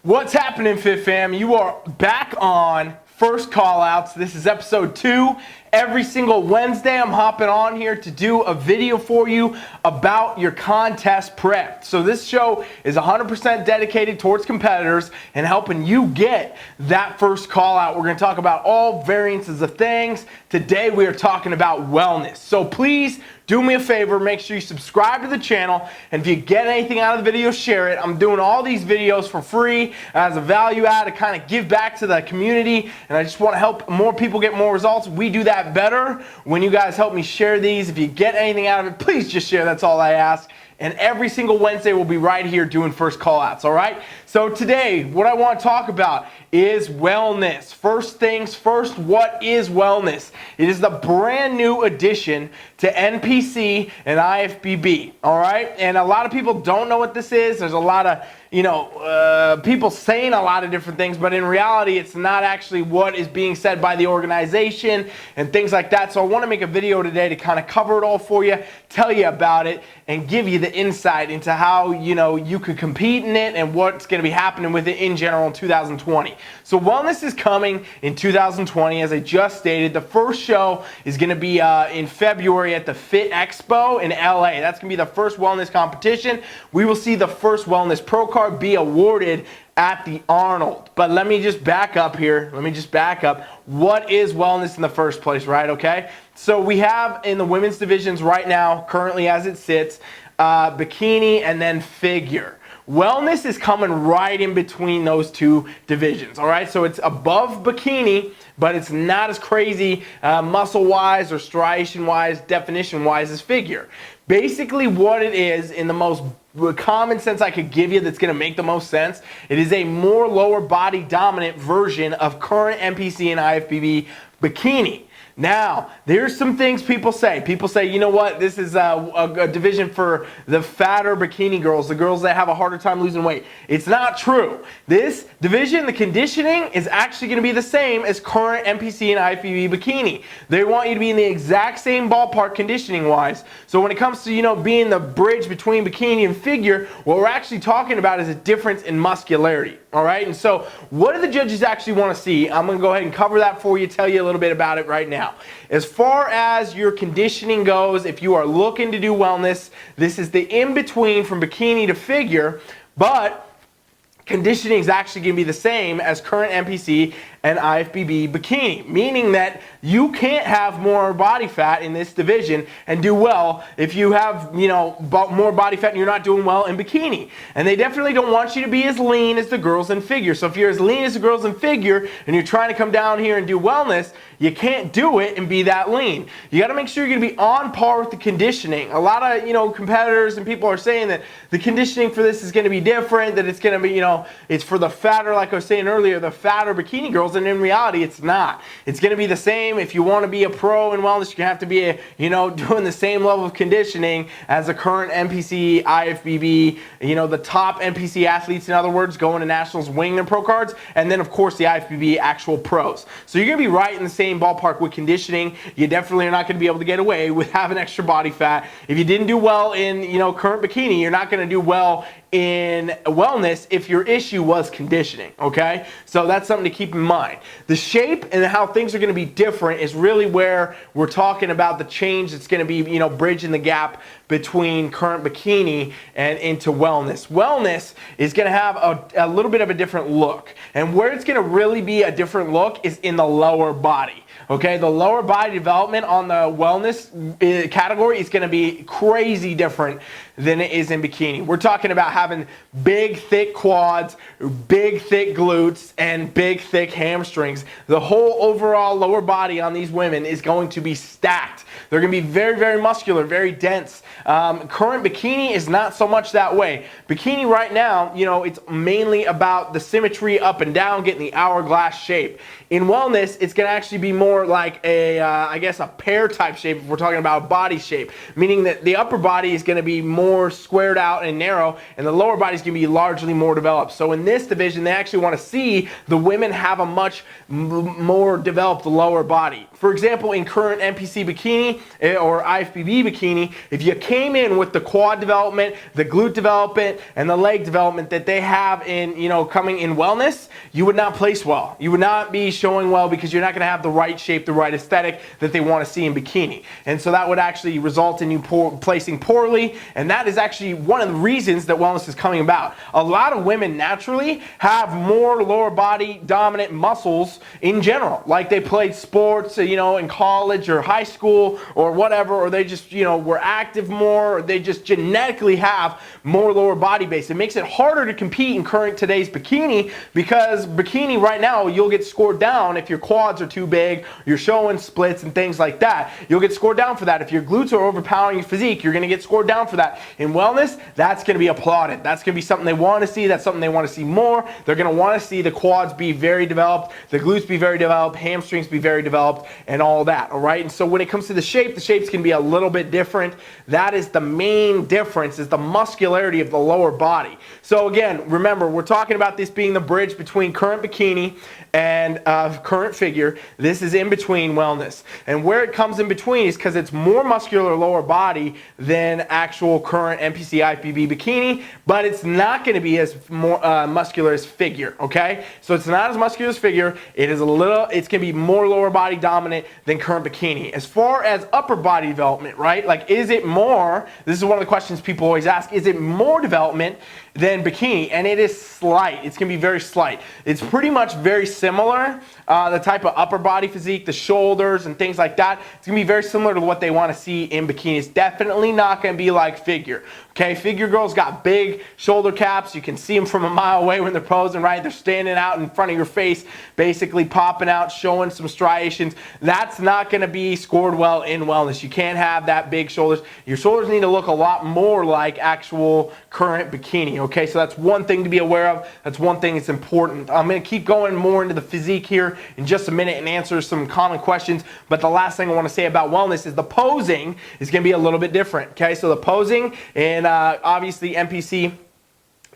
What's happening, Fit Fam? You are back on First Callouts. This is episode 2. Every single Wednesday, I'm hopping on here to do a video for you about your contest prep. So this show is 100% dedicated towards competitors and helping you get that first call out. We're going to talk about all variances of things. Today, we are talking about wellness. So please do me a favor, make sure you subscribe to the channel, and if you get anything out of the video, share it. I'm doing all these videos for free as a value add to kind of give back to the community, and I just want to help more people get more results. We do that better when you guys help me share these. If you get anything out of it, please just share. That's all I ask. And every single Wednesday, we'll be right here doing first call outs, all right? So today, what I want to talk about is wellness. First things first, what is wellness? It is the brand new addition to NPC and IFBB, all right? And a lot of people don't know what this is. There's a lot of, people saying a lot of different things, but in reality, it's not actually what is being said by the organization and things like that. So I want to make a video today to kind of cover it all for you, tell you about it, and give you the insight into how, you could compete in it and what's going to be happening with it in general in 2020. So wellness is coming in 2020, as I just stated. The first show is going to be in February at the Fit Expo in LA. That's going to be the first wellness competition. We will see the first wellness pro card be awarded at the Arnold. But let me just back up here. What is wellness in the first place, right? Okay. So we have in the women's divisions right now, currently as it sits, bikini and then figure. Wellness is coming right in between those two divisions, all right? So it's above bikini, but it's not as crazy muscle-wise or striation-wise, definition-wise as figure. Basically what it is, in the most common sense I could give you that's going to make the most sense, it is a more lower body dominant version of current NPC and IFBB bikini. Now, there's some things people say. People say, you know what, this is a division for the fatter bikini girls, the girls that have a harder time losing weight. It's not true. This division, the conditioning, is actually going to be the same as current NPC and IFBB bikini. They want you to be in the exact same ballpark conditioning-wise. So when it comes to, being the bridge between bikini and figure, what we're actually talking about is a difference in muscularity. All right, and so what do the judges actually want to see? I'm going to go ahead and cover that for you, tell you a little bit about it right now. As far as your conditioning goes, if you are looking to do wellness, this is the in-between from bikini to figure, but conditioning is actually going to be the same as current NPC and IFBB bikini, meaning that you can't have more body fat in this division and do well if you have, more body fat and you're not doing well in bikini. And they definitely don't want you to be as lean as the girls in figure. So if you're as lean as the girls in figure and you're trying to come down here and do wellness, you can't do it and be that lean. You got to make sure you're going to be on par with the conditioning. A lot of, competitors and people are saying that the conditioning for this is going to be different, that it's going to be, it's for the fatter, like I was saying earlier, the fatter bikini girls, and in reality, it's not. It's going to be the same. If you want to be a pro in wellness, you have to be, doing the same level of conditioning as the current NPC, IFBB, the top NPC athletes, in other words, going to nationals, winning their pro cards, and then, of course, the IFBB actual pros. So you're going to be right in the same ballpark with conditioning. You definitely are not going to be able to get away with having extra body fat. If you didn't do well in, current bikini, you're not going to do well in wellness if your issue was conditioning, okay? So that's something to keep in mind. The shape and how things are going to be different is really where we're talking about the change that's going to be, bridging the gap between current bikini and into wellness. Wellness is going to have a little bit of a different look. And where it's going to really be a different look is in the lower body. Okay, the lower body development on the wellness category is going to be crazy different than it is in bikini. We're talking about having big, thick quads, big, thick glutes, and big, thick hamstrings. The whole overall lower body on these women is going to be stacked. They're going to be very, very muscular, very dense. Current bikini is not so much that way. Bikini right now, it's mainly about the symmetry up and down, getting the hourglass shape. In wellness, it's going to actually be more like a, a pear type shape if we're talking about body shape, meaning that the upper body is going to be more squared out and narrow, and the lower body is going to be largely more developed. So in this division, they actually want to see the women have a much more developed lower body. for example, in current NPC bikini or IFBB bikini, if you came in with the quad development, the glute development, and the leg development that they have in, you know, coming in wellness, you would not place well. You would not be showing well because you're not going to have the right shape, the right aesthetic that they want to see in bikini. And so that would actually result in you placing poorly. And that is actually one of the reasons that wellness is coming about. A lot of women naturally have more lower body dominant muscles in general. Like they played sports, you know, in college or high school or whatever, or they just, you know, were active more, or they just genetically have more lower body base. It makes it harder to compete in current today's bikini because bikini right now, you'll get scored down if your quads are too big, you're showing splits and things like that. You'll get scored down for that. If your glutes are overpowering your physique, you're going to get scored down for that. In wellness, that's going to be applauded. That's going to be something they want to see. That's something they want to see more. They're going to want to see the quads be very developed, the glutes be very developed, hamstrings be very developed, and all that, all right? And so when it comes to the shapes can be a little bit different. That is the main difference, is the muscularity of the lower body. So again, remember, we're talking about this being the bridge between current bikini and current figure. This is in between wellness. And where it comes in between is because it's more muscular lower body than actual current NPC IFBB bikini, but it's not going to be as more muscular as figure, okay? So it's not as muscular as figure. It's going to be more lower body dominant than current bikini. As far as upper body development, right? Like, is it more, this is one of the questions people always ask, is it more development than bikini? And it is slight. It's going to be very slight. It's pretty much very similar, the type of upper body physique, the shoulders and things like that. It's going to be very similar to what they want to see in bikini. It's definitely not going to be like figure. Okay, figure girls got big shoulder caps. You can see them from a mile away when they're posing, right? They're standing out in front of your face, basically popping out, showing some striations. That's not going to be scored well in wellness. You can't have that big shoulders. Your shoulders need to look a lot more like actual current bikini, okay? So that's one thing to be aware of. That's one thing that's important. I'm going to keep going more into the physique here in just a minute and answer some common questions, but the last thing I want to say about wellness is the posing is going to be a little bit different, okay? So the posing in obviously NPC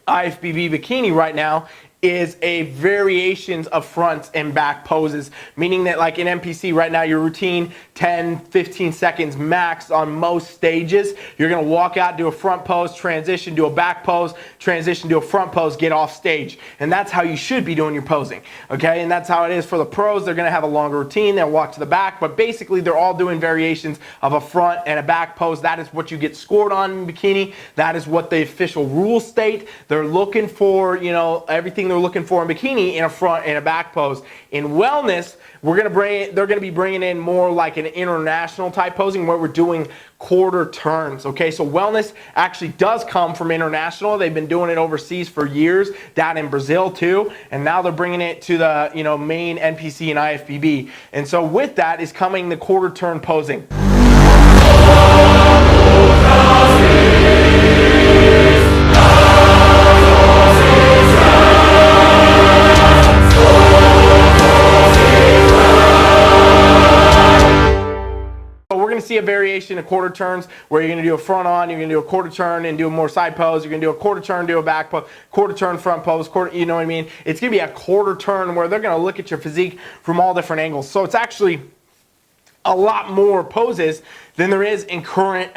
IFBB bikini right now is a variations of front and back poses, meaning that like in NPC right now, your routine 10-15 seconds max on most stages. You're going to walk out, do a front pose, transition, do a back pose, transition, do a front pose, get off stage. And that's how you should be doing your posing, okay? And that's how it is for the pros. They're going to have a longer routine. They'll walk to the back, but basically they're all doing variations of a front and a back pose. That is what you get scored on in bikini. That is what the official rules state. They're looking for, you know, everything they're looking for in bikini in a front and a back pose. In wellness, they're going to be bringing in more like an international type posing where we're doing quarter turns, okay? So wellness actually does come from international. They've been doing it overseas for years, down in Brazil too, and now they're bringing it to the, you know, main NPC and IFBB. And so with that is coming the quarter turn posing. See a variation of quarter turns where you're going to do a front on, you're going to do a quarter turn and do a more side pose, you're going to do a quarter turn, do a back pose, quarter turn, front pose, quarter, you know what I mean? It's going to be a quarter turn where they're going to look at your physique from all different angles. So it's actually a lot more poses than there is in current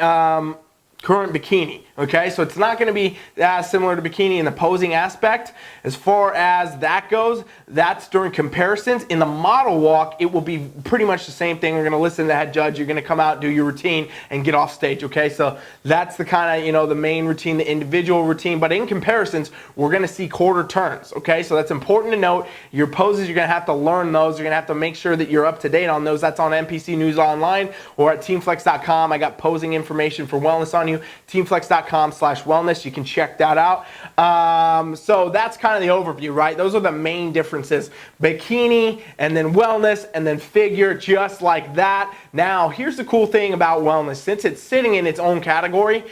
bikini, okay? So it's not going to be as similar to bikini in the posing aspect. As far as that goes, that's during comparisons. In the model walk, it will be pretty much the same thing. You're going to listen to the head judge. You're going to come out, do your routine, and get off stage, okay? So that's the kind of, you know, the main routine, the individual routine. But in comparisons, we're going to see quarter turns, okay? So that's important to note. Your poses, you're going to have to learn those. You're going to have to make sure that you're up to date on those. That's on NPC News Online or at TeamFFLEX.com. I got posing information for wellness on you. TeamFFLEX.com/wellness. You can check that out. So that's kind of the overview, right? Those are the main differences. Bikini and then wellness and then figure, just like that. Now, here's the cool thing about wellness. Since it's sitting in its own category,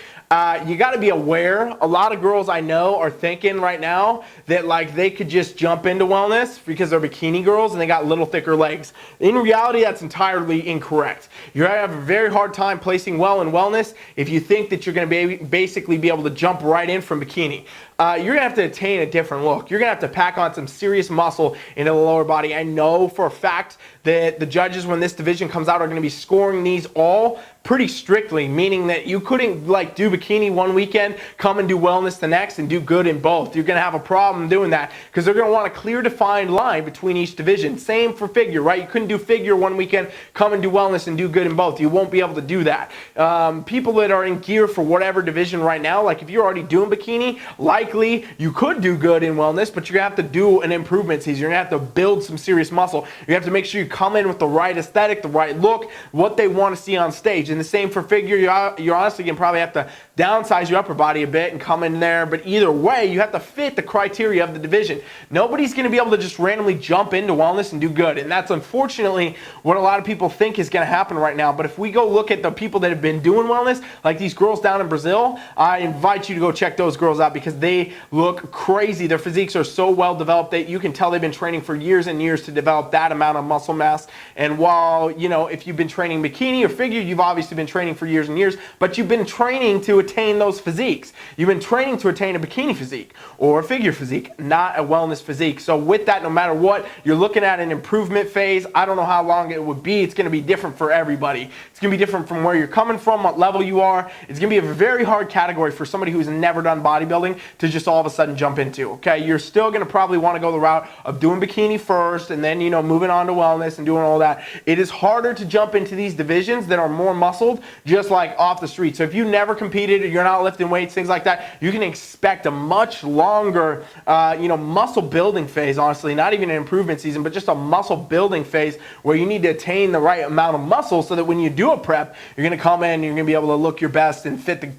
you got to be aware. A lot of girls I know are thinking right now that like they could just jump into wellness because they're bikini girls and they got little thicker legs. In reality, that's entirely incorrect. You're going to have a very hard time placing well in wellness if you think that you're going to basically be able to jump right in from bikini. You're going to have to attain a different look. You're going to have to pack on some serious muscle into the lower body. I know for a fact that the judges, when this division comes out, are going to be scoring these all pretty strictly, meaning that you couldn't like do bikini one weekend, come and do wellness the next, and do good in both. You're going to have a problem doing that because they're going to want a clear defined line between each division. Same for figure, right? You couldn't do figure one weekend, come and do wellness and do good in both. You won't be able to do that. People that are in gear for whatever division right now, like if you're already doing bikini, likely you could do good in wellness, but you're going to have to do an improvement season. You're going to have to build some serious muscle. You have to make sure you come in with the right aesthetic, the right look, what they want to see on stage. And the same for figure. You're honestly going to probably have to downsize your upper body a bit and come in there. But either way, you have to fit the criteria of the division. Nobody's going to be able to just randomly jump into wellness and do good. And that's unfortunately what a lot of people think is going to happen right now. But if we go look at the people that have been doing wellness, like these girls down in Brazil, I invite you to go check those girls out because they look crazy. Their physiques are so well developed that you can tell they've been training for years and years to develop that amount of muscle mass. And while, you know, if you've been training bikini or figure, you've obviously been training for years and years, but you've been training to attain those physiques. You've been training to attain a bikini physique or a figure physique, not a wellness physique. So with that, no matter what, you're looking at an improvement phase. I don't know how long it would be. It's going to be different for everybody. It's going to be different from where you're coming from, what level you are. It's going to be a very hard category for somebody who's never done bodybuilding to just all of a sudden jump into. Okay, you're still going to probably want to go the route of doing bikini first and then, you know, moving on to wellness and doing all that. It is harder to jump into these divisions that are more muscled, just like off the street. So if you never competed or you're not lifting weights, things like that, you can expect a much longer, you know, muscle building phase, honestly, not even an improvement season, but just a muscle building phase where you need to attain the right amount of muscle so that when you do a prep, you're going to come in, you're going to be able to look your best and fit the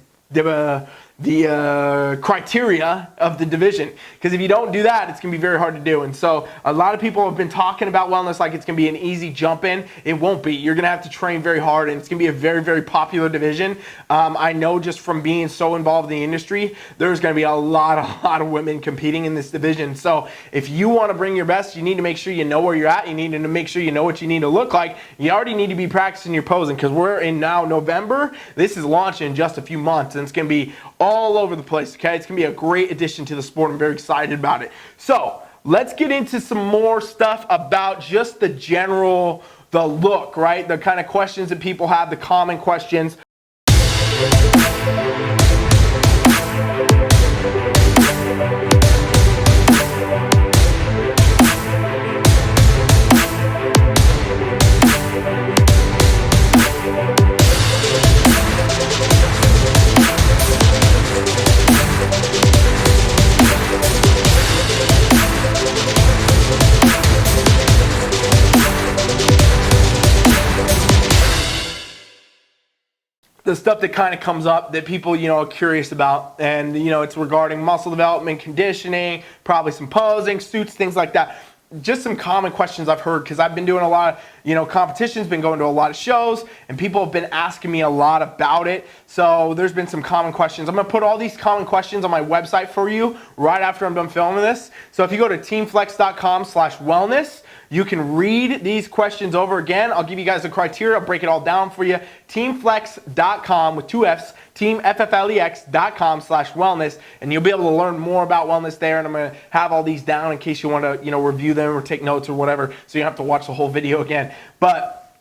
criteria of the division. Because if you don't do that, it's going to be very hard to do. And so a lot of people have been talking about wellness like it's going to be an easy jump in. It won't be. You're going to have to train very hard, and it's going to be a very, very popular division. I know just from being so involved in the industry, there's going to be a lot of women competing in this division. So if you want to bring your best, you need to make sure you know where you're at. You need to make sure you know what you need to look like. You already need to be practicing your posing because we're in now November. This is launching in just a few months, and it's going to be all over the place, okay? It's going to be a great addition to the sport. I'm very excited about it. So let's get into some more stuff about just the look, right? The kind of questions that people have, the common questions. The stuff that kind of comes up that people, you know, are curious about, and, you know, it's regarding muscle development, conditioning, probably some posing, suits, things like that. Just some common questions I've heard because I've been doing a lot of, you know, competitions, been going to a lot of shows, and people have been asking me a lot about it. So there's been some common questions. I'm going to put all these common questions on my website for you right after I'm done filming this. So if you go to teamflex.com/wellness, you can read these questions over again. I'll give you guys the criteria. I'll break it all down for you. TeamFFLEX.com with 2 F's, TeamFFLEX.com/wellness, and you'll be able to learn more about wellness there. And I'm going to have all these down in case you want to, you know, review them or take notes or whatever, so you don't have to watch the whole video again. But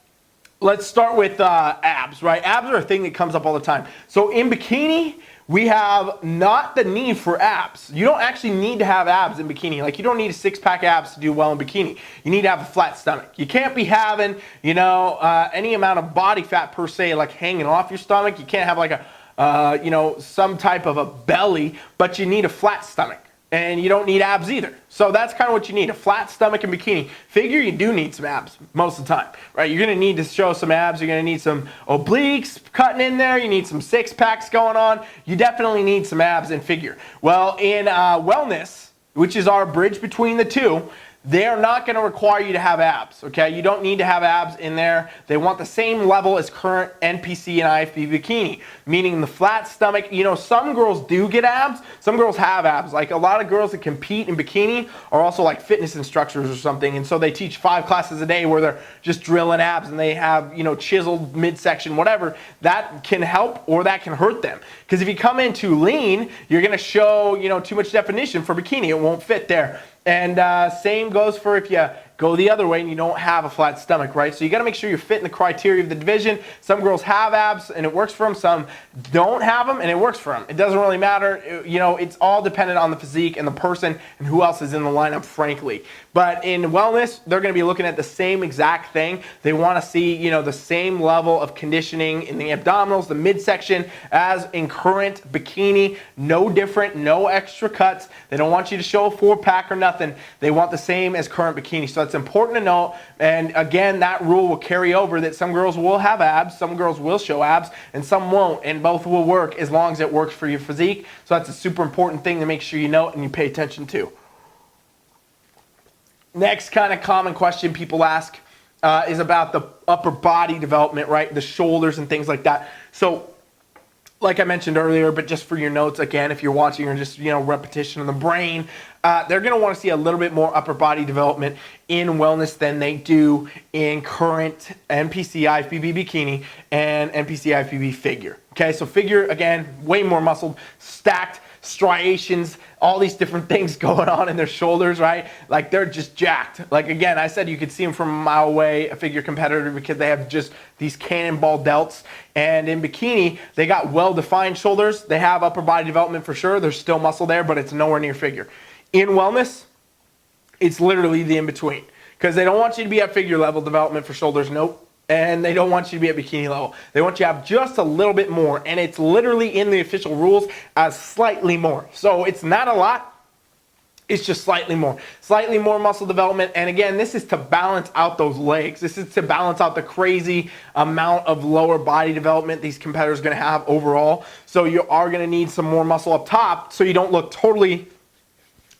let's start with abs, right? Abs are a thing that comes up all the time. So in bikini, we have not the need for abs. You don't actually need to have abs in bikini. Like, you don't need a six-pack abs to do well in bikini. You need to have a flat stomach. You can't be having, you know, any amount of body fat per se, like hanging off your stomach. You can't have like a, you know, some type of a belly, but you need a flat stomach. And you don't need abs either. So that's kind of what you need, a flat stomach in bikini. Figure, you do need some abs most of the time, right? You're gonna need to show some abs. You're gonna need some obliques cutting in there. You need some six packs going on. You definitely need some abs in figure. Well, in wellness, which is our bridge between the two, they are not going to require you to have abs, okay? You don't need to have abs in there. They want the same level as current NPC and IFBB bikini, meaning the flat stomach. You know, some girls do get abs. Some girls have abs. Like a lot of girls that compete in bikini are also like fitness instructors or something, and so they teach 5 classes a day where they're just drilling abs and they have, you know, chiseled midsection, whatever. That can help or that can hurt them. Because if you come in too lean, you're going to show, you know, too much definition for bikini. It won't fit there. And same goes for if you go the other way and you don't have a flat stomach, right? So you got to make sure you're fitting the criteria of the division. Some girls have abs and it works for them. Some don't have them and it works for them. It doesn't really matter. You know, it's all dependent on the physique and the person and who else is in the lineup, frankly. But in wellness, they're going to be looking at the same exact thing. They want to see, you know, the same level of conditioning in the abdominals, the midsection as in current bikini. No different, no extra cuts. They don't want you to show a 4-pack or nothing. They want the same as current bikini. So it's important to note, and again, that rule will carry over that some girls will have abs, some girls will show abs, and some won't, and both will work as long as it works for your physique. So that's a super important thing to make sure you note and you pay attention to. Next kind of common question people ask is about the upper body development, right? The shoulders and things like that. So like I mentioned earlier, but just for your notes, again, if you're watching or just, you know, repetition of the brain, they're going to want to see a little bit more upper body development in wellness than they do in current NPC IFBB bikini and NPC IFBB figure. Okay, so figure, again, way more muscle, stacked, striations, all these different things going on in their shoulders, right? Like they're just jacked. Like again, I said you could see them from a mile away, a figure competitor, because they have just these cannonball delts. And in bikini, they got well-defined shoulders. They have upper body development for sure. There's still muscle there, but it's nowhere near figure. In wellness, it's literally the in-between, because they don't want you to be at figure level development for shoulders, nope. And they don't want you to be at bikini level. They want you to have just a little bit more, and it's literally in the official rules as slightly more. So it's not a lot, it's just slightly more muscle development. And again, this is to balance out those legs. This is to balance out the crazy amount of lower body development these competitors are going to have overall. So you are going to need some more muscle up top so you don't look totally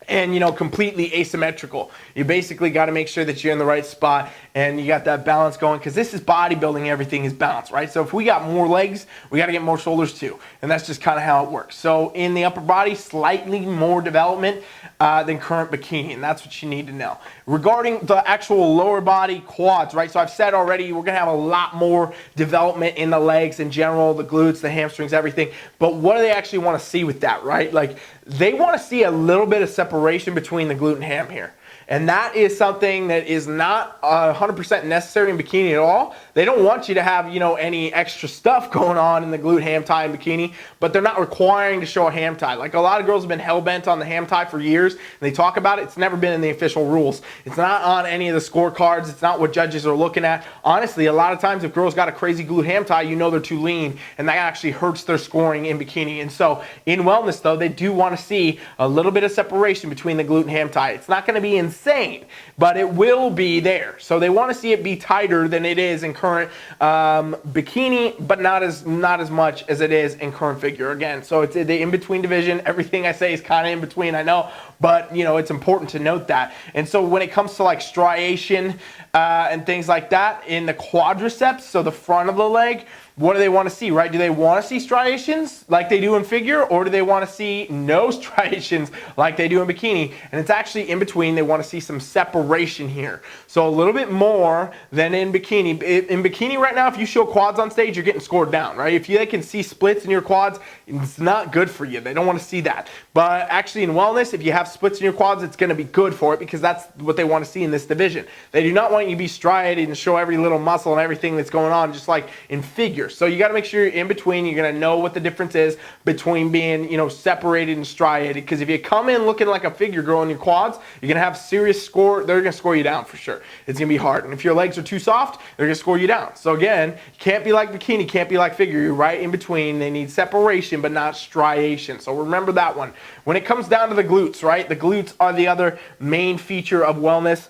and, you know, completely asymmetrical. You basically got to make sure that you're in the right spot and you got that balance going, because this is bodybuilding. Everything is balanced, right? So if we got more legs, we got to get more shoulders too, and that's just kind of how it works. So in the upper body, slightly more development than current bikini, and that's what you need to know. Regarding the actual lower body quads, right? So I've said already we're going to have a lot more development in the legs in general, the glutes, the hamstrings, everything. But what do they actually want to see with that, right? Like they want to see a little bit of separation between the glute and ham here. And that is something that is not 100% necessary in bikini at all. They don't want you to have, you know, any extra stuff going on in the glute ham tie and bikini, but they're not requiring to show a ham tie. Like a lot of girls have been hell-bent on the ham tie for years, and they talk about it. It's never been in the official rules. It's not on any of the scorecards. It's not what judges are looking at. Honestly, a lot of times if girls got a crazy glute ham tie, you know they're too lean, and that actually hurts their scoring in bikini. And so in wellness, though, they do want to see a little bit of separation between the glute and ham tie. It's not going to be insane, but it will be there. So they want to see it be tighter than it is in current bikini, but not as much as it is in current figure. Again, so it's the in-between division. Everything I say is kind of in between, I know, but you know, it's important to note that. And so when it comes to like striation and things like that in the quadriceps, so the front of the leg, what do they want to see, right? Do they want to see striations like they do in figure, or do they want to see no striations like they do in bikini? And it's actually in between. They want to see some separation here. So a little bit more than in bikini. In bikini right now, if you show quads on stage, you're getting scored down, right? If they can see splits in your quads, it's not good for you. They don't want to see that. But actually in wellness, if you have splits in your quads, it's going to be good for it, because that's what they want to see in this division. They do not want you to be striated and show every little muscle and everything that's going on, just like in figure. So you got to make sure you're in between. You're going to know what the difference is between being, you know, separated and striated. Because if you come in looking like a figure girl in your quads, you're going to have serious score. They're going to score you down for sure. It's going to be hard. And if your legs are too soft, they're going to score you down. So again, you can't be like bikini, can't be like figure. You're right in between. They need separation, but not striation. So remember that one. When it comes down to the glutes, right? The glutes are the other main feature of wellness.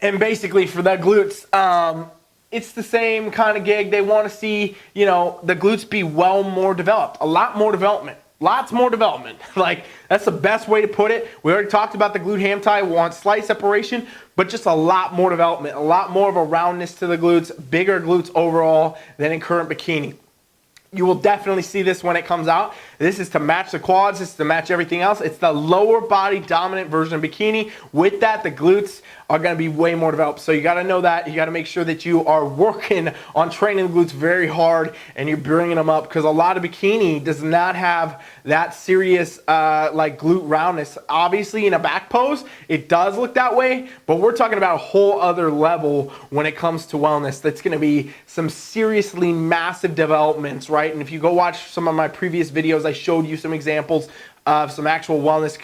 And basically for the glutes, it's the same kind of gig. They want to see, you know, the glutes be well more developed, a lot more development. Lots more development. Like, that's the best way to put it. We already talked about the glute ham tie. We want slight separation, but just a lot more development, a lot more of a roundness to the glutes, bigger glutes overall than in current bikini. You will definitely see this when it comes out. This is to match the quads. This is to match everything else. It's the lower body dominant version of bikini. With that, the glutes are going to be way more developed. So you got to know that. You got to make sure that you are working on training the glutes very hard and you're bringing them up, because a lot of bikini does not have that serious like glute roundness. Obviously in a back pose, it does look that way, but we're talking about a whole other level when it comes to wellness. That's going to be some seriously massive developments, right? And if you go watch some of my previous videos, I showed you some examples of some actual wellness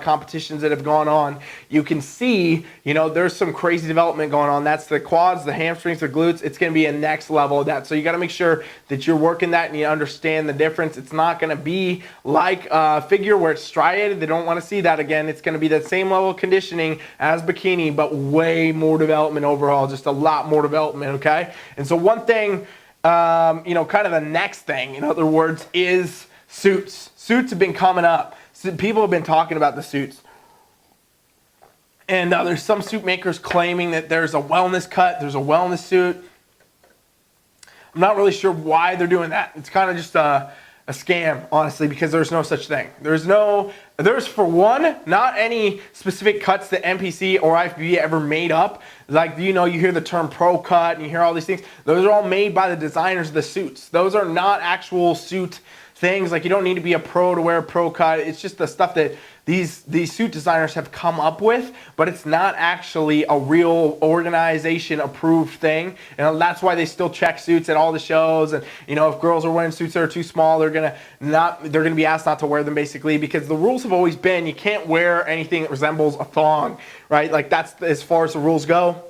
competitions that have gone on. You can see, you know, there's some crazy development going on. That's the quads, the hamstrings, the glutes. It's going to be a next level of that. So you got to make sure that you're working that and you understand the difference. It's not going to be like a figure where it's striated. They don't want to see that again. It's going to be the same level of conditioning as bikini, but way more development overall, just a lot more development, okay? And so one thing, you know, kind of the next thing, in other words, is suits. Suits have been coming up. So people have been talking about the suits. And there's some suit makers claiming that there's a wellness cut, there's a wellness suit. I'm not really sure why they're doing that. It's kind of just a scam, honestly, because there's no such thing. There's for one, not any specific cuts that NPC or IFBB ever made up. Like, you know, you hear the term pro cut and you hear all these things. Those are all made by the designers of the suits. Those are not actual suit things. Like, you don't need to be a pro to wear a pro cut. It's just the stuff that these suit designers have come up with, but it's not actually a real organization approved thing. And that's why they still check suits at all the shows. And, you know, if girls are wearing suits that are too small, they're gonna be asked not to wear them, basically, because the rules have always been you can't wear anything that resembles a thong, right? Like, that's as far as the rules go.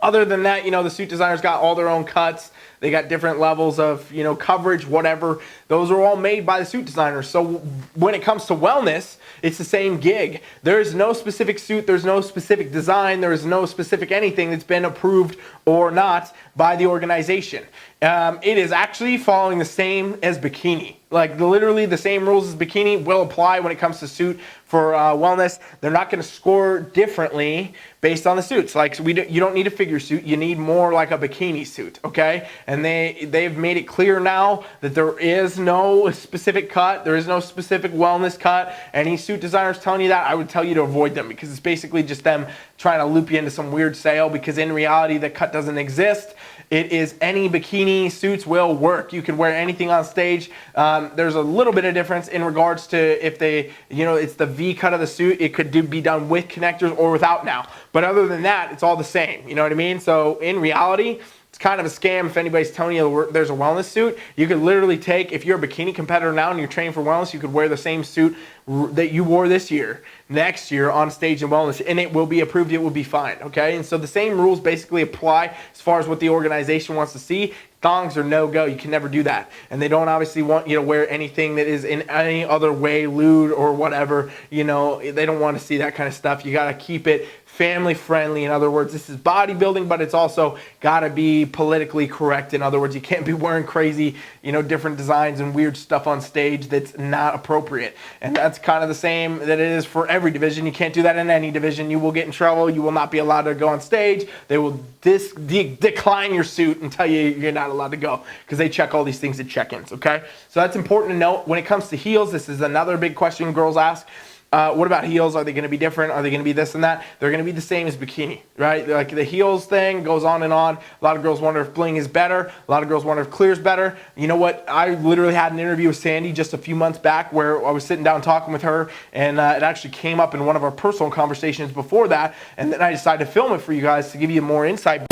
Other than that, you know, the suit designers got all their own cuts. They got different levels of, you know, coverage, whatever. Those are all made by the suit designers. So when it comes to wellness, it's the same gig. There is no specific suit. There's no specific design. There is no specific anything that's been approved or not by the organization. It is actually following the same as bikini. Like, literally the same rules as bikini will apply when it comes to suit for wellness. They're not going to score differently based on the suits. Like, so you don't need a figure suit. You need more like a bikini suit, okay? And they've made it clear now that there is no specific cut. There is no specific wellness cut. Any suit designers telling you that, I would tell you to avoid them, because it's basically just them trying to loop you into some weird sale, because in reality, the cut doesn't exist. It is any bikini suits will work. You can wear anything on stage. There's a little bit of difference in regards to if they, you know, it's the V cut of the suit. It could be done with connectors or without now. But other than that, it's all the same. You know what I mean? So in reality, it's kind of a scam if anybody's telling you there's a wellness suit. You could literally take, if you're a bikini competitor now and you're training for wellness, you could wear the same suit that you wore this year, next year on stage in wellness, and it will be approved, it will be fine, okay? And so the same rules basically apply as far as what the organization wants to see. Thongs are no-go. You can never do that. And they don't obviously want you to wear anything that is in any other way lewd or whatever. You know, they don't want to see that kind of stuff. You got to keep it family friendly. In other words, this is bodybuilding, but it's also got to be politically correct. In other words, you can't be wearing crazy, you know, different designs and weird stuff on stage that's not appropriate. And that's kind of the same that it is for every division. You can't do that in any division. You will get in trouble. You will not be allowed to go on stage. They will decline your suit and tell you you're not allowed to go, because they check all these things at check-ins, okay? So that's important to note. When it comes to heels, this is another big question girls ask. What about heels? Are they going to be different? Are they going to be this and that? They're going to be the same as bikini, right? Like, the heels thing goes on and on. A lot of girls wonder if bling is better. A lot of girls wonder if clear is better. You know what? I literally had an interview with Sandy just a few months back where I was sitting down talking with her, and it actually came up in one of our personal conversations before that, and then I decided to film it for you guys to give you more insight.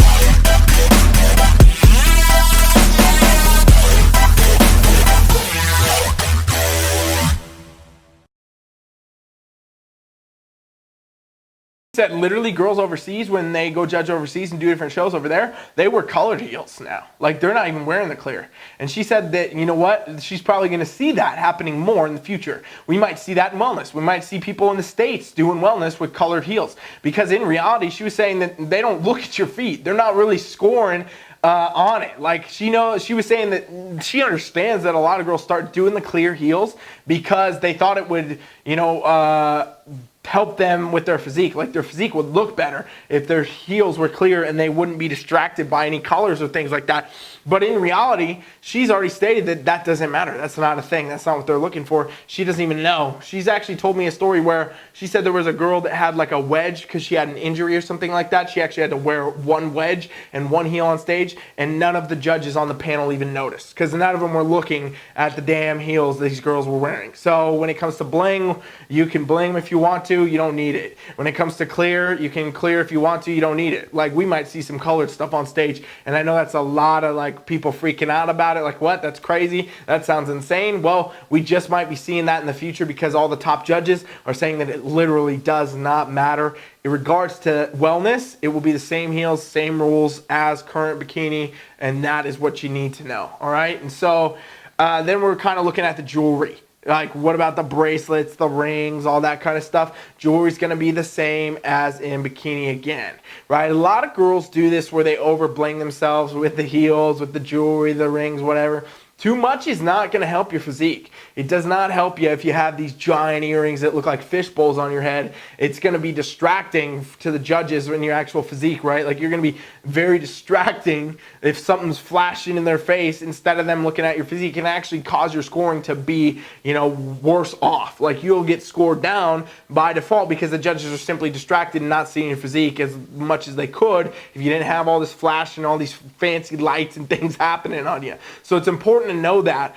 Said literally girls overseas, when they go judge overseas and do different shows over there, they wear colored heels now. Like, they're not even wearing the clear. And she said that, you know what, she's probably going to see that happening more in the future. We might see that in wellness. We might see people in the States doing wellness with colored heels, because in reality, she was saying that they don't look at your feet. They're not really scoring on it. Like, she was saying that she understands that a lot of girls start doing the clear heels because they thought it would, help them with their physique. Like, their physique would look better if their heels were clear and they wouldn't be distracted by any colors or things like that. But in reality, she's already stated that that doesn't matter. That's not a thing. That's not what they're looking for. She doesn't even know. She's actually told me a story where she said there was a girl that had like a wedge because she had an injury or something like that. She actually had to wear one wedge and one heel on stage, and none of the judges on the panel even noticed, because none of them were looking at the damn heels these girls were wearing. So when it comes to bling, you can bling if you want to. You don't need it. When it comes to clear, you can clear if you want to. You don't need it. Like, we might see some colored stuff on stage, and I know that's a lot of like people freaking out about it. Like, what? That's crazy. That sounds insane. Well, we just might be seeing that in the future, because all the top judges are saying that it literally does not matter. In regards to wellness, it will be the same heels, same rules as current bikini, and that is what you need to know. All right. And so then we're kind of looking at the jewelry. Like, what about the bracelets, the rings, all that kind of stuff? Jewelry's going to be the same as in bikini again, right? A lot of girls do this where they over bling themselves with the heels, with the jewelry, the rings, whatever. Too much is not going to help your physique. It does not help you if you have these giant earrings that look like fish bowls on your head. It's going to be distracting to the judges in your actual physique, right? Like, you're going to be very distracting if something's flashing in their face instead of them looking at your physique. It can actually cause your scoring to be, worse off. Like, you'll get scored down by default because the judges are simply distracted and not seeing your physique as much as they could if you didn't have all this flash and all these fancy lights and things happening on you. So it's important to know that.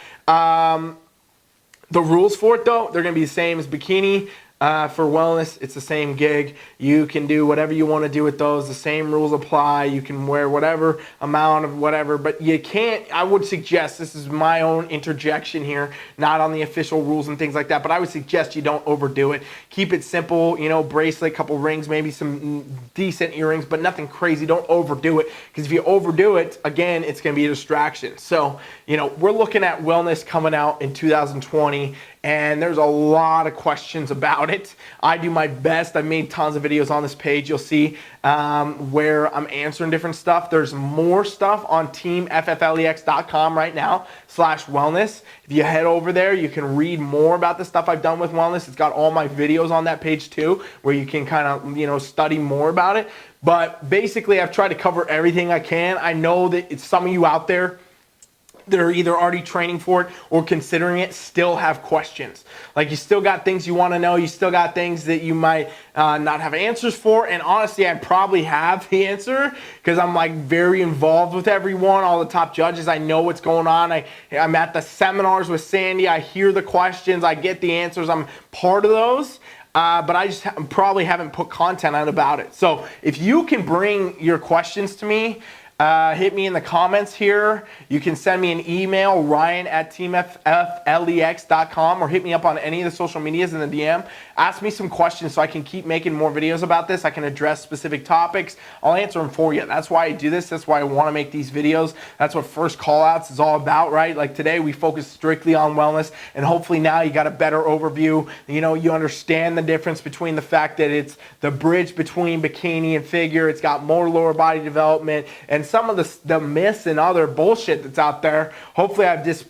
The rules for it, though, they're going to be the same as bikini. For wellness, it's the same gig. You can do whatever you want to do with those. The same rules apply. You can wear whatever amount of whatever, but you can't, I would suggest, this is my own interjection here, not on the official rules and things like that, but I would suggest you don't overdo it. Keep it simple, bracelet, couple rings, maybe some decent earrings, but nothing crazy. Don't overdo it, because if you overdo it, again, it's going to be a distraction. So, we're looking at wellness coming out in 2020, and there's a lot of questions about it. I do my best. I've made tons of videos on this page. You'll see where I'm answering different stuff. There's more stuff on TeamFFLEX.com right now /wellness. If you head over there, you can read more about the stuff I've done with wellness. It's got all my videos on that page too, where you can kind of, study more about it. But basically, I've tried to cover everything I can. I know that it's some of you out there that are either already training for it or considering it still have questions. Like, you still got things you want to know. You still got things that you might not have answers for. And honestly, I probably have the answer, because I'm like very involved with everyone, all the top judges. I know what's going on. I'm at the seminars with Sandy. I hear the questions. I get the answers. I'm part of those. But I just probably haven't put content out about it. So if you can bring your questions to me, hit me in the comments here. You can send me an email, ryan@teamfflex.com, or hit me up on any of the social medias in the DM. Ask me some questions so I can keep making more videos about this. I can address specific topics. I'll answer them for you. That's why I do this. That's why I want to make these videos. That's what First Callouts is all about, right? Like, today we focus strictly on wellness, and hopefully now you got a better overview. You understand the difference between the fact that it's the bridge between bikini and figure. It's got more lower body development, and some of the myths and other bullshit that's out there. Hopefully I've just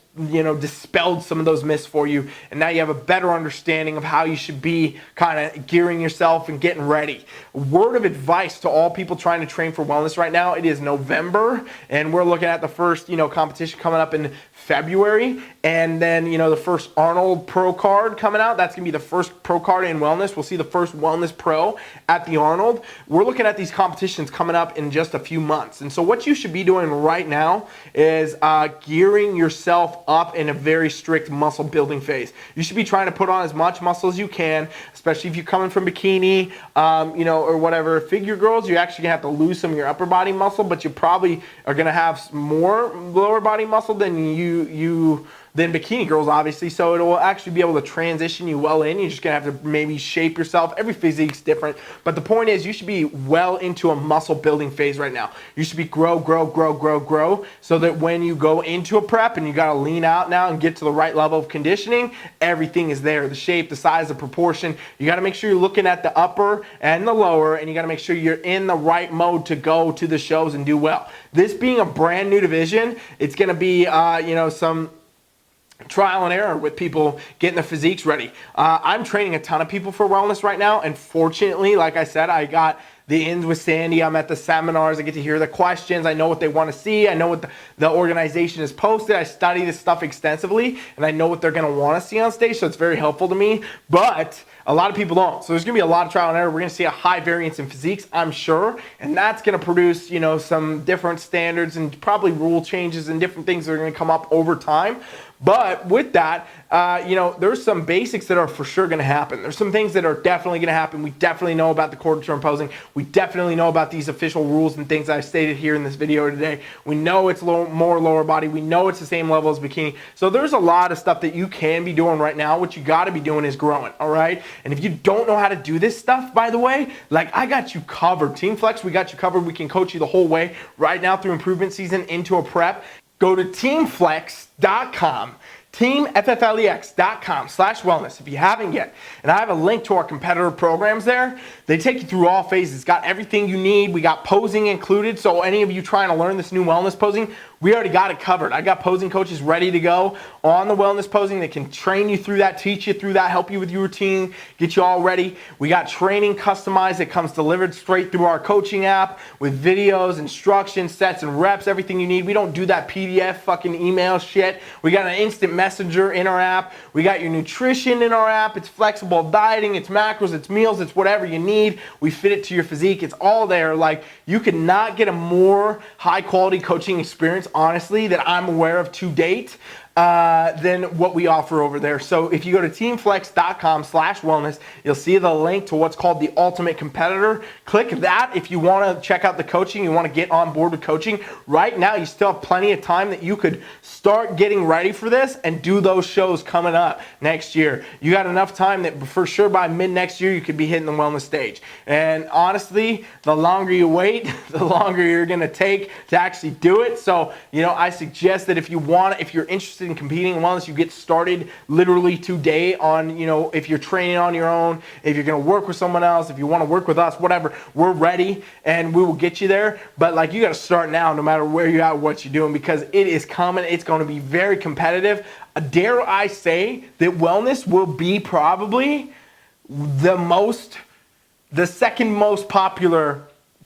dispelled some of those myths for you, and now you have a better understanding of how you should be kind of gearing yourself and getting ready. Word of advice to all people trying to train for wellness right now: it is November, and we're looking at the first competition coming up in February, and then the first Arnold Pro card coming out. That's gonna be the first pro card in wellness. We'll see the first wellness pro at the Arnold. We're looking at these competitions coming up in just a few months, and so what you should be doing right now is gearing yourself up in a very strict muscle building phase. You should be trying to put on as much muscle as you can, especially if you're coming from bikini, or whatever. Figure girls, you're actually gonna have to lose some of your upper body muscle, but you probably are gonna have more lower body muscle than you than bikini girls, obviously, so it will actually be able to transition you well in. You're just gonna have to maybe shape yourself. Every physique's different, but the point is you should be well into a muscle building phase right now. You should be grow, so that when you go into a prep and you gotta lean out now and get to the right level of conditioning, everything is there. The shape, the size, the proportion. You gotta make sure you're looking at the upper and the lower, and you gotta make sure you're in the right mode to go to the shows and do well. This being a brand new division, it's gonna be some trial and error with people getting their physiques ready. I'm training a ton of people for wellness right now, and fortunately, like I said, I got the ins with Sandy. I'm at the seminars. I get to hear the questions. I know what they want to see. I know what the organization has posted. I study this stuff extensively, and I know what they're going to want to see on stage, so it's very helpful to me. But a lot of people don't. So there's going to be a lot of trial and error. We're going to see a high variance in physiques, I'm sure, and that's going to produce, some different standards and probably rule changes and different things that are going to come up over time. But with that, there's some basics that are for sure going to happen. There's some things that are definitely going to happen. We definitely know about the quarter turn posing. We definitely know about these official rules and things I've stated here in this video today. We know it's more lower body. We know it's the same level as bikini. So there's a lot of stuff that you can be doing right now. What you got to be doing is growing, all right? And if you don't know how to do this stuff, by the way, I got you covered. TeamFFLEX, we got you covered. We can coach you the whole way right now through improvement season into a prep. Go to TeamFFLEX.com, TeamFFLEX.com/wellness if you haven't yet. And I have a link to our competitor programs there. They take you through all phases. It's got everything you need. We got posing included. So any of you trying to learn this new wellness posing, we already got it covered. I got posing coaches ready to go on the wellness posing. They can train you through that, teach you through that, help you with your routine, get you all ready. We got training customized that comes delivered straight through our coaching app with videos, instructions, sets and reps, everything you need. We don't do that PDF fucking email shit. We got an instant messenger in our app. We got your nutrition in our app. It's flexible dieting, it's macros, it's meals, it's whatever you need. We fit it to your physique. It's all there. You could not get a more high quality coaching experience, honestly, that I'm aware of to date than what we offer over there. So if you go to TeamFFLEX.com/wellness, you'll see the link to what's called the Ultimate Competitor. Click that if you want to check out the coaching, you want to get on board with coaching. Right now, you still have plenty of time that you could start getting ready for this and do those shows coming up next year. You got enough time that for sure by mid next year, you could be hitting the wellness stage. And honestly, the longer you wait, the longer you're going to take to actually do it. So, I suggest that if you're interested in competing in wellness, you get started literally today on, if you're training on your own, if you're going to work with someone else, if you want to work with us, whatever, we're ready and we will get you there. But you got to start now, no matter where you're at, what you're doing, because it is coming. It's going to be very competitive. Dare I say that wellness will be probably the second most popular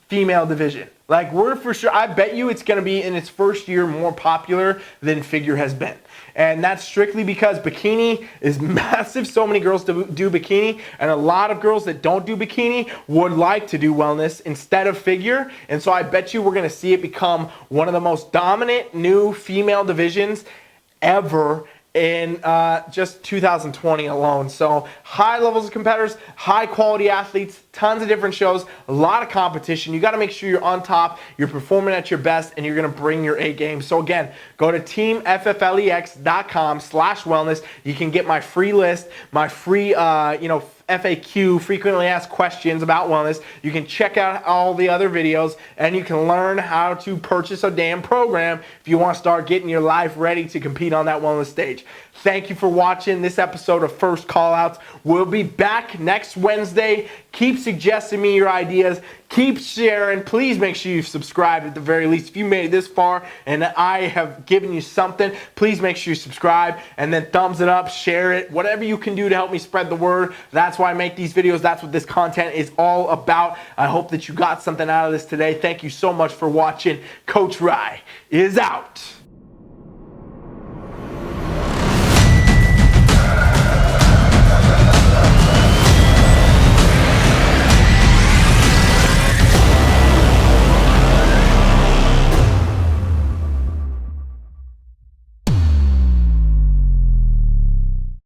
female division. We're for sure, I bet you it's going to be in its first year more popular than figure has been. And that's strictly because bikini is massive. So many girls do bikini, and a lot of girls that don't do bikini would like to do wellness instead of figure. And so I bet you we're going to see it become one of the most dominant new female divisions ever in just 2020 alone. So high levels of competitors, high quality athletes, tons of different shows, a lot of competition. You got to make sure you're on top, you're performing at your best, and you're going to bring your A game. So again, go to TeamFFLEX.com/wellness. You can get my free list, my free FAQ, frequently asked questions about wellness. You can check out all the other videos, and you can learn how to purchase a damn program if you want to start getting your life ready to compete on that wellness stage. Thank you for watching this episode of First Callouts. We'll be back next Wednesday. Keep suggesting me your ideas. Keep sharing. Please make sure you've subscribed at the very least. If you made it this far and I have given you something, please make sure you subscribe and then thumbs it up, share it, whatever you can do to help me spread the word. That's why I make these videos. That's what this content is all about. I hope that you got something out of this today. Thank you so much for watching. Coach Rye is out.